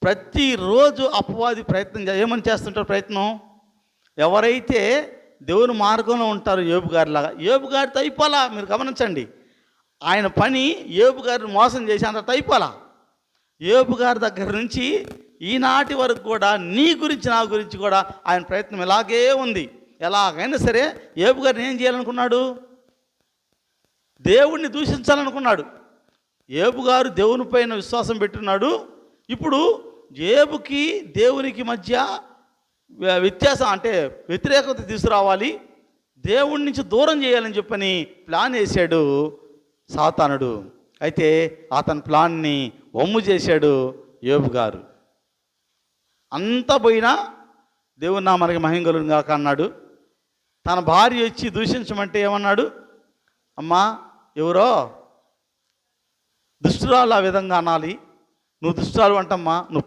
ప్రతిరోజు అపవాది ఏమని చేస్తుంటారు ప్రయత్నం? ఎవరైతే దేవుని మార్గంలో ఉంటారో యోబు గారిలాగా, యోబు గారితో అయిపోలా. మీరు గమనించండి, ఆయన పని యోబు గారిని మోసం చేసి అంత అయిపోలా. యోబు గారి దగ్గర నుంచి ఈనాటి వరకు కూడా నీ గురించి నా గురించి కూడా ఆయన ప్రయత్నం ఇలాగే ఉంది. ఎలాగైనా సరే యోబు గారిని ఏం చేయాలనుకున్నాడు? దేవుణ్ణి దూషించాలనుకున్నాడు. యోబు గారు దేవుని పైన విశ్వాసం పెట్టున్నాడు. ఇప్పుడు యోబుకి దేవునికి మధ్య వ్యత్యాసం, అంటే వ్యతిరేకత తీసుకురావాలి, దేవుడి నుంచి దూరం చేయాలని చెప్పని ప్లాన్ వేశాడు సాతానుడు. అయితే అతని ప్లాన్ని వమ్ము చేశాడు యోబు గారు. అంతా పోయినా దేవుని నామానికి మహిమ కలుగును గాక అన్నాడు. తన భార్య వచ్చి దూషించమంటే ఏమన్నాడు? అమ్మా, ఎవరో దుష్టురాలు ఆ విధంగా అనాలి, నువ్వు దుష్టురాలు అంటమ్మా, నువ్వు